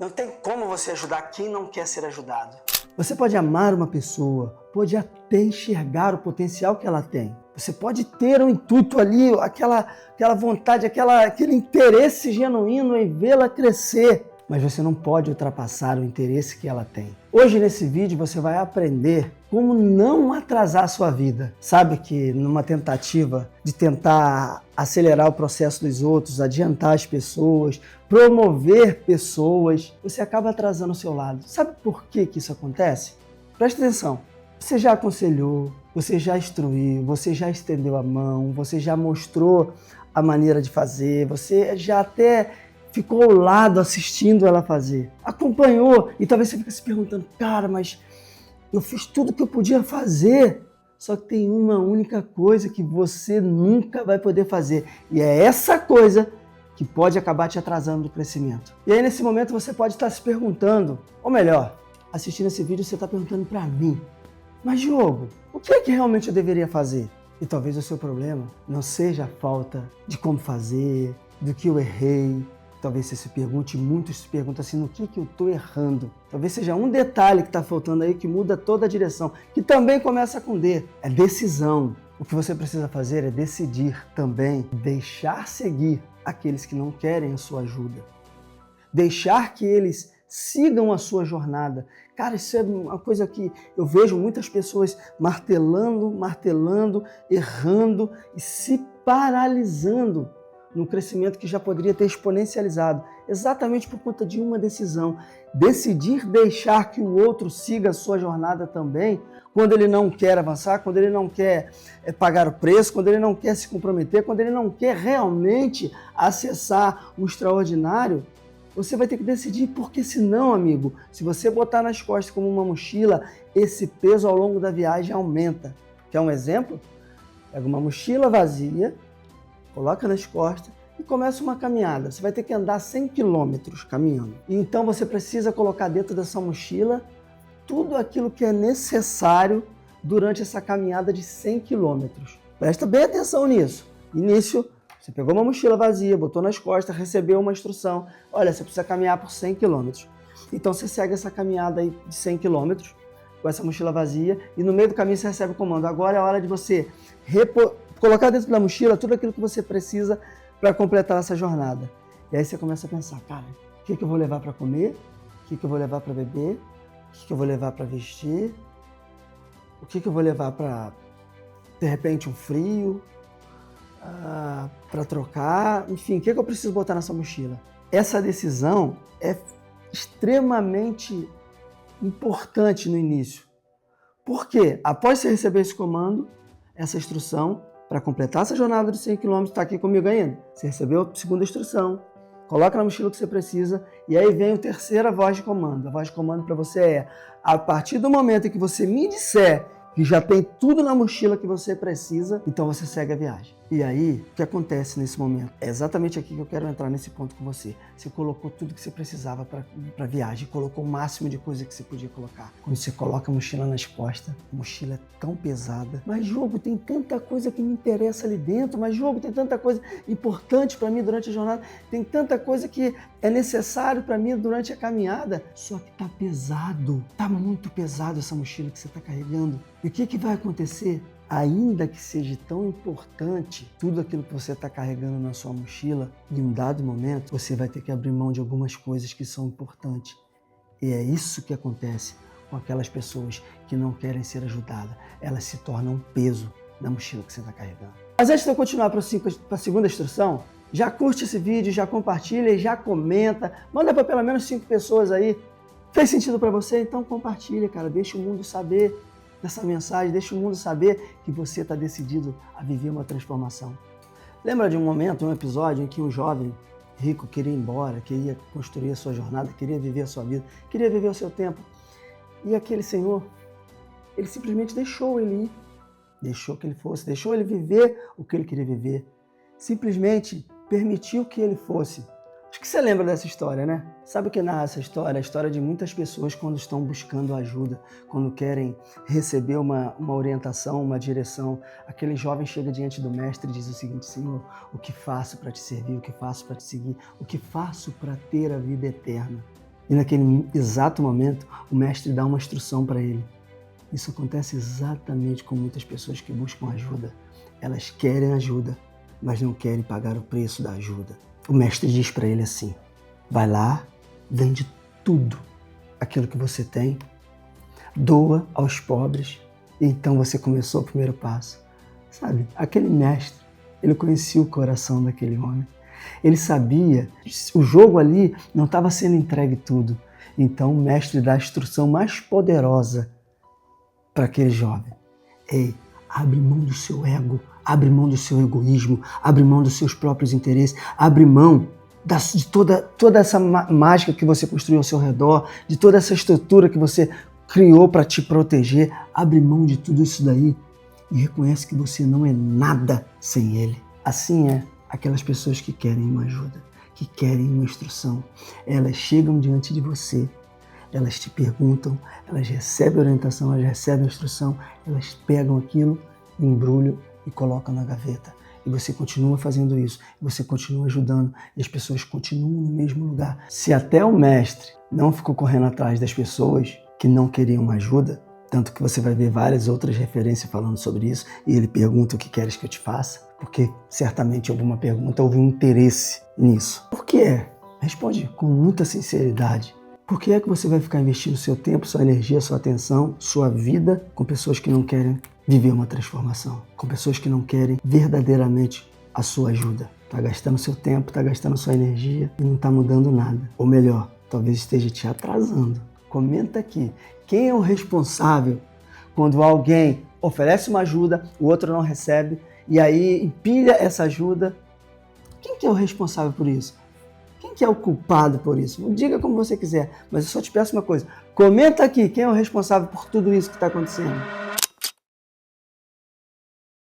Não tem como você ajudar quem não quer ser ajudado. Você pode amar uma pessoa, pode até enxergar o potencial que ela tem. Você pode ter um intuito ali, aquela vontade, aquele interesse genuíno em vê-la crescer. Mas você não pode ultrapassar o interesse que ela tem. Hoje nesse vídeo você vai aprender como não atrasar a sua vida. Sabe que numa tentativa de tentar acelerar o processo dos outros, adiantar as pessoas, promover pessoas, você acaba atrasando o seu lado. Sabe por que isso acontece? Preste atenção. Você já aconselhou, você já instruiu, você já estendeu a mão, você já mostrou a maneira de fazer, você já até ficou ao lado assistindo ela fazer, acompanhou, e talvez você fique se perguntando, cara, mas eu fiz tudo o que eu podia fazer, só que tem uma única coisa que você nunca vai poder fazer, e é essa coisa que pode acabar te atrasando do crescimento. E aí nesse momento você pode estar se perguntando, ou melhor, assistindo esse vídeo você está perguntando para mim, mas Diogo, o que é que realmente eu deveria fazer? E talvez o seu problema não seja a falta de como fazer, do que eu errei. Talvez você se pergunte, muitos se perguntam assim, no que eu estou errando? Talvez seja um detalhe que está faltando aí que muda toda a direção, que também começa com D, é decisão. O que você precisa fazer é decidir também, deixar seguir aqueles que não querem a sua ajuda. Deixar que eles sigam a sua jornada. Cara, isso é uma coisa que eu vejo muitas pessoas martelando, errando e se paralisando no crescimento que já poderia ter exponencializado, exatamente por conta de uma decisão. Decidir deixar que o outro siga a sua jornada também, quando ele não quer avançar, quando ele não quer pagar o preço, quando ele não quer se comprometer, quando ele não quer realmente acessar o extraordinário, você vai ter que decidir, porque senão, amigo, se você botar nas costas como uma mochila, esse peso ao longo da viagem aumenta. Quer um exemplo? Pega uma mochila vazia, coloca nas costas e começa uma caminhada. Você vai ter que andar 100 quilômetros caminhando. E então você precisa colocar dentro dessa mochila tudo aquilo que é necessário durante essa caminhada de 100 quilômetros. Presta bem atenção nisso. Início, você pegou uma mochila vazia, botou nas costas, recebeu uma instrução. Olha, você precisa caminhar por 100 quilômetros. Então você segue essa caminhada aí de 100 quilômetros com essa mochila vazia e no meio do caminho você recebe o comando. Agora é a hora de você colocar dentro da mochila tudo aquilo que você precisa para completar essa jornada. E aí você começa a pensar, cara, o que eu vou levar para comer? O que eu vou levar para beber? O que eu vou levar para vestir? O que eu vou levar para, de repente, um frio? Para trocar? Enfim, o que eu preciso botar nessa mochila? Essa decisão é extremamente importante no início. Porque após você receber esse comando, essa instrução, para completar essa jornada de 100 km, está aqui comigo ainda. Você recebeu a segunda instrução, coloca na mochila o que você precisa, e aí vem a terceira voz de comando. A voz de comando para você é, a partir do momento em que você me disser que já tem tudo na mochila que você precisa, então você segue a viagem. E aí, o que acontece nesse momento? É exatamente aqui que eu quero entrar nesse ponto com você. Você colocou tudo que você precisava para a viagem, colocou o máximo de coisa que você podia colocar. Quando você coloca a mochila nas costas, a mochila é tão pesada. Mas, Diogo, tem tanta coisa que me interessa ali dentro. Mas, Diogo, tem tanta coisa importante para mim durante a jornada. Tem tanta coisa que é necessário para mim durante a caminhada. Só que tá pesado. Tá muito pesado essa mochila que você está carregando. E o que vai acontecer? Ainda que seja tão importante tudo aquilo que você está carregando na sua mochila, em um dado momento você vai ter que abrir mão de algumas coisas que são importantes. E é isso que acontece com aquelas pessoas que não querem ser ajudadas. Elas se tornam um peso na mochila que você está carregando. Mas antes de eu continuar para a segunda instrução, já curte esse vídeo, já compartilha e já comenta. Manda para pelo menos 5 pessoas aí. Fez sentido para você? Então compartilha, cara. Deixa o mundo saber dessa mensagem, deixa o mundo saber que você está decidido a viver uma transformação. Lembra de um momento, um episódio em que um jovem rico queria ir embora, queria construir a sua jornada, queria viver a sua vida, queria viver o seu tempo. E aquele senhor, ele simplesmente deixou ele ir, deixou que ele fosse, deixou ele viver o que ele queria viver. Simplesmente permitiu que ele fosse. Acho que você lembra dessa história, né? Sabe o que narra essa história? A história de muitas pessoas quando estão buscando ajuda, quando querem receber uma orientação, uma direção. Aquele jovem chega diante do mestre e diz o seguinte: Senhor, o que faço para te servir? O que faço para te seguir? O que faço para ter a vida eterna? E naquele exato momento, o mestre dá uma instrução para ele. Isso acontece exatamente com muitas pessoas que buscam ajuda. Elas querem ajuda, mas não querem pagar o preço da ajuda. O mestre diz para ele assim: vai lá, vende tudo aquilo que você tem, doa aos pobres, e então você começou o primeiro passo. Sabe, aquele mestre, ele conhecia o coração daquele homem. Ele sabia, o jogo ali não estava sendo entregue tudo. Então o mestre dá a instrução mais poderosa para aquele jovem. Ei, abre mão do seu ego, abre mão do seu egoísmo, abre mão dos seus próprios interesses, abre mão de toda essa mágica que você construiu ao seu redor, de toda essa estrutura que você criou para te proteger. Abre mão de tudo isso daí e reconhece que você não é nada sem ele. Assim é aquelas pessoas que querem uma ajuda, que querem uma instrução. Elas chegam diante de você, elas te perguntam, elas recebem orientação, elas recebem instrução, elas pegam aquilo, embrulham e colocam na gaveta. E você continua fazendo isso, você continua ajudando e as pessoas continuam no mesmo lugar. Se até o mestre não ficou correndo atrás das pessoas que não queriam ajuda, tanto que você vai ver várias outras referências falando sobre isso, e ele pergunta: o que queres que eu te faça? Porque certamente houve uma pergunta, houve um interesse nisso. Por que é? Responde com muita sinceridade. Por que é que você vai ficar investindo seu tempo, sua energia, sua atenção, sua vida com pessoas que não querem viver uma transformação? Com pessoas que não querem verdadeiramente a sua ajuda? Está gastando seu tempo, está gastando sua energia e não está mudando nada. Ou melhor, talvez esteja te atrasando. Comenta aqui, quem é o responsável quando alguém oferece uma ajuda, o outro não recebe, e aí empilha essa ajuda? Quem que é o responsável por isso? Quem que é o culpado por isso? Diga como você quiser, mas eu só te peço uma coisa. Comenta aqui quem é o responsável por tudo isso que está acontecendo.